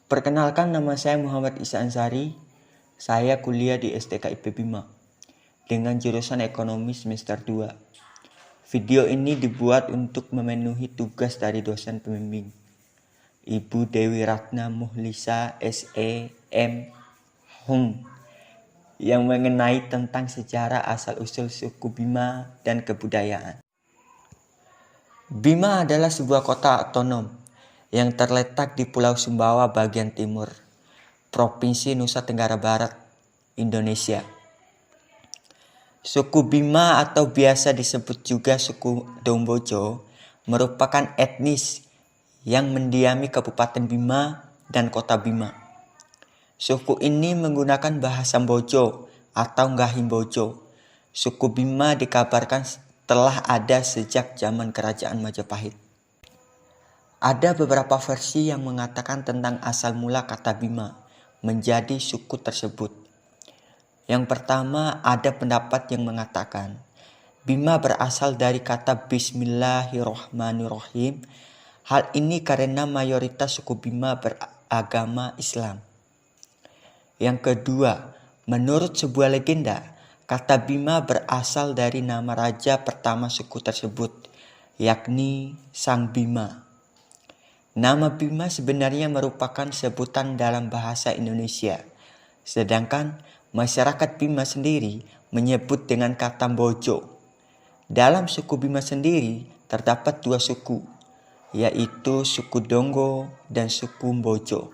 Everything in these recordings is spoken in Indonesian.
Perkenalkan, nama saya Muhammad Isa Ansari. Saya kuliah di STKIP Bima dengan jurusan Ekonomi semester 2. Video ini dibuat untuk memenuhi tugas dari dosen pembimbing, Ibu Dewi Ratna Muhlisa SE M Hum, yang mengenai tentang sejarah asal-usul suku Bima dan kebudayaan. Bima adalah sebuah kota otonom yang terletak di Pulau Sumbawa bagian timur, Provinsi Nusa Tenggara Barat, Indonesia. Suku Bima atau biasa disebut juga suku Dombojo merupakan etnis yang mendiami Kabupaten Bima dan Kota Bima. Suku ini menggunakan bahasa Bojo atau Ngahimbojo. Suku Bima dikabarkan telah ada sejak zaman Kerajaan Majapahit. Ada beberapa versi yang mengatakan tentang asal mula kata Bima menjadi suku tersebut. Yang pertama, ada pendapat yang mengatakan Bima berasal dari kata Bismillahirrohmanirrohim. Hal ini karena mayoritas suku Bima beragama Islam. Yang kedua, menurut sebuah legenda, kata Bima berasal dari nama raja pertama suku tersebut, yakni Sang Bima. Nama Bima sebenarnya merupakan sebutan dalam bahasa Indonesia, sedangkan masyarakat Bima sendiri menyebut dengan kata Bojo. Dalam suku Bima sendiri terdapat dua suku, yaitu suku Donggo dan suku Bojo.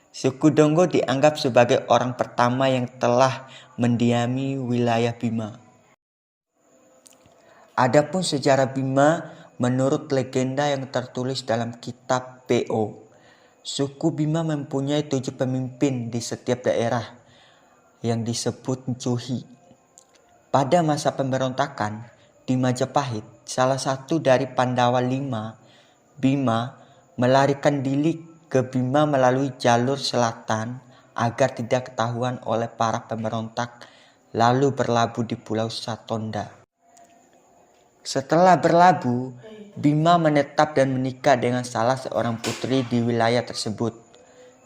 Suku Donggo dianggap sebagai orang pertama yang telah mendiami wilayah Bima. Adapun sejarah Bima menurut legenda yang tertulis dalam kitab PO, suku Bima mempunyai 7 pemimpin di setiap daerah yang disebut Cuhi. Pada masa pemberontakan di Majapahit, salah satu dari Pandawa 5, Bima, melarikan diri ke Bima melalui jalur selatan agar tidak ketahuan oleh para pemberontak, lalu berlabuh di Pulau Satonda. Setelah berlabuh, Bima menetap dan menikah dengan salah seorang putri di wilayah tersebut.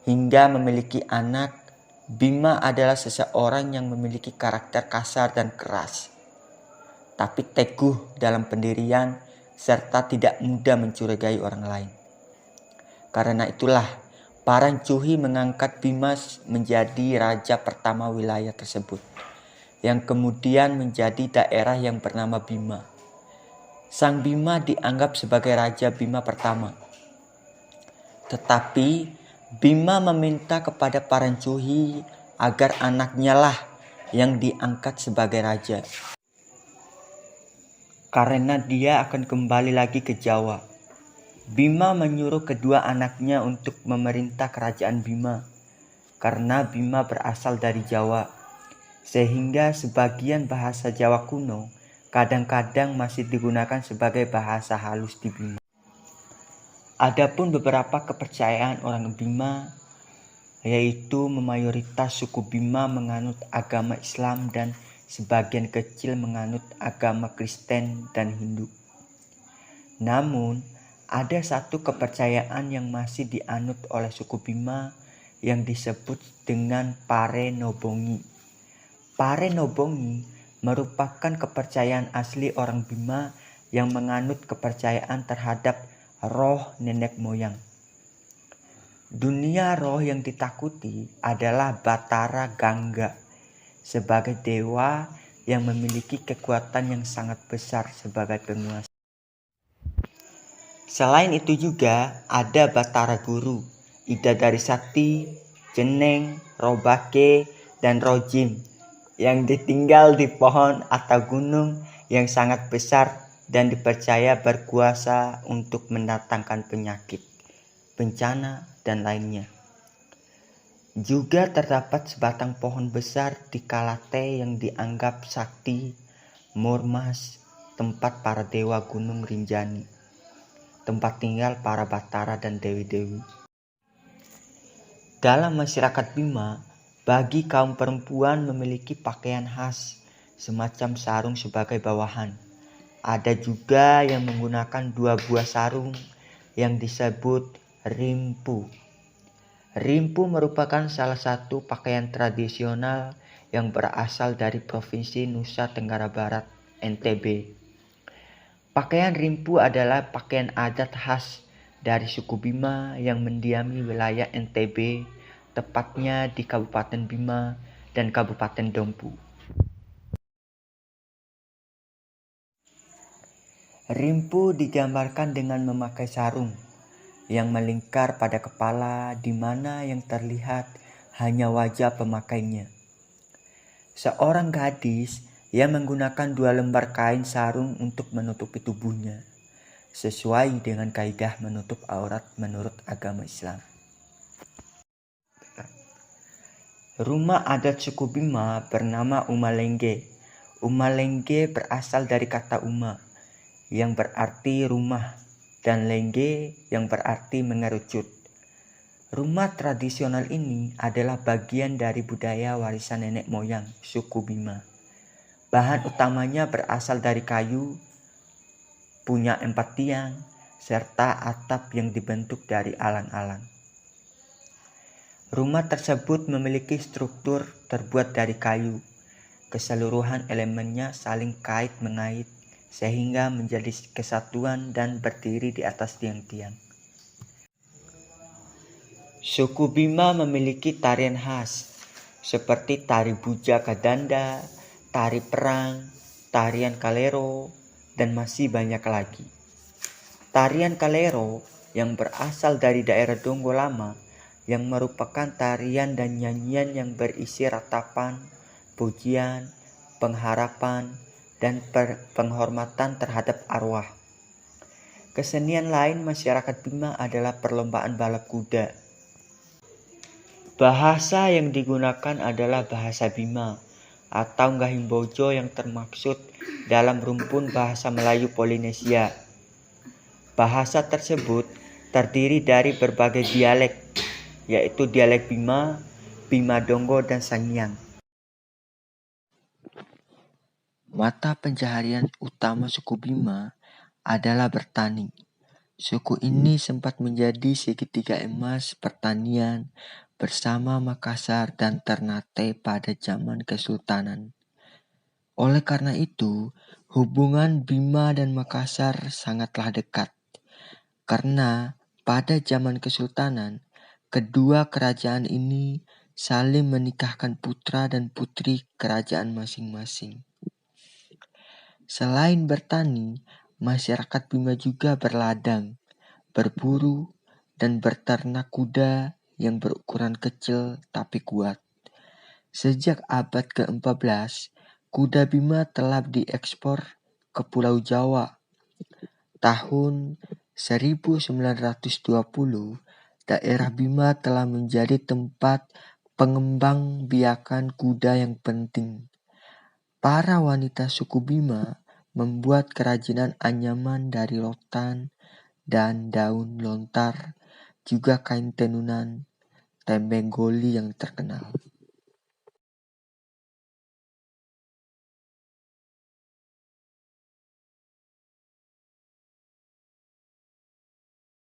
Hingga memiliki anak, Bima adalah seseorang yang memiliki karakter kasar dan keras, tapi teguh dalam pendirian serta tidak mudah mencurigai orang lain. Karena itulah, para Cuhi mengangkat Bima menjadi raja pertama wilayah tersebut, yang kemudian menjadi daerah yang bernama Bima. Sang Bima dianggap sebagai Raja Bima pertama. Tetapi Bima meminta kepada para Cuhi agar anaknya lah yang diangkat sebagai raja, karena dia akan kembali lagi ke Jawa. Bima menyuruh kedua anaknya untuk memerintah kerajaan Bima, karena Bima berasal dari Jawa, sehingga sebagian bahasa Jawa kuno kadang-kadang masih digunakan sebagai bahasa halus di Bima. Adapun beberapa kepercayaan orang Bima, yaitu mayoritas suku Bima menganut agama Islam dan sebagian kecil menganut agama Kristen dan Hindu. Namun, ada satu kepercayaan yang masih dianut oleh suku Bima yang disebut dengan Pare Nobongi. Pare Nobongi merupakan kepercayaan asli orang Bima yang menganut kepercayaan terhadap roh nenek moyang. Dunia roh yang ditakuti adalah Batara Gangga sebagai dewa yang memiliki kekuatan yang sangat besar sebagai penguasa. Selain itu juga ada Batara Guru, Idadari Sakti, Jeneng, Robake, dan Rojim yang ditinggal di pohon atau gunung yang sangat besar dan dipercaya berkuasa untuk mendatangkan penyakit, bencana, dan lainnya. Juga terdapat sebatang pohon besar di Kalate yang dianggap sakti, Murmas, tempat para dewa Gunung Rinjani, tempat tinggal para Batara dan dewi-dewi. Dalam masyarakat Bima, bagi kaum perempuan memiliki pakaian khas, semacam sarung sebagai bawahan. Ada juga yang menggunakan 2 buah sarung yang disebut rimpu. Rimpu merupakan salah satu pakaian tradisional yang berasal dari Provinsi Nusa Tenggara Barat, NTB. Pakaian rimpu adalah pakaian adat khas dari suku Bima yang mendiami wilayah NTB, tepatnya di Kabupaten Bima dan Kabupaten Dompu. Rimpu digambarkan dengan memakai sarung yang melingkar pada kepala, di mana yang terlihat hanya wajah pemakainya. Seorang gadis yang menggunakan 2 lembar kain sarung untuk menutupi tubuhnya, sesuai dengan kaidah menutup aurat menurut agama Islam. Rumah adat suku Bima bernama Umalenge. Umalenge berasal dari kata Uma, yang berarti rumah, dan lengge yang berarti mengerucut. Rumah tradisional ini adalah bagian dari budaya warisan nenek moyang suku Bima. Bahan utamanya berasal dari kayu, punya 4 tiang, serta atap yang dibentuk dari alang-alang. Rumah tersebut memiliki struktur terbuat dari kayu. Keseluruhan elemennya saling kait-mengait sehingga menjadi kesatuan dan berdiri di atas tiang-tiang. Suku Bima memiliki tarian khas seperti tari Buja Kadanda, tari perang, tarian kalero, dan masih banyak lagi. Tarian kalero yang berasal dari daerah Donggo Lama yang merupakan tarian dan nyanyian yang berisi ratapan, pujian, pengharapan, dan penghormatan terhadap arwah. Kesenian lain masyarakat Bima adalah perlombaan balap kuda. Bahasa yang digunakan adalah bahasa Bima atau Ngahimbojo yang termaksud dalam rumpun bahasa Melayu Polinesia. Bahasa tersebut terdiri dari berbagai dialek, yaitu dialek Bima, Bima Donggo, dan Sangiang. Mata pencaharian utama suku Bima adalah bertani. Suku ini sempat menjadi segitiga emas pertanian bersama Makassar dan Ternate pada zaman Kesultanan. Oleh karena itu, hubungan Bima dan Makassar sangatlah dekat. Karena pada zaman Kesultanan, kedua kerajaan ini saling menikahkan putra dan putri kerajaan masing-masing. Selain bertani, masyarakat Bima juga berladang, berburu, dan berternak kuda yang berukuran kecil tapi kuat. Sejak abad ke-14, kuda Bima telah diekspor ke Pulau Jawa. Tahun 1920, daerah Bima telah menjadi tempat pengembang biakan kuda yang penting. Para wanita suku Bima membuat kerajinan anyaman dari rotan dan daun lontar, juga kain tenunan, tembeng goli yang terkenal.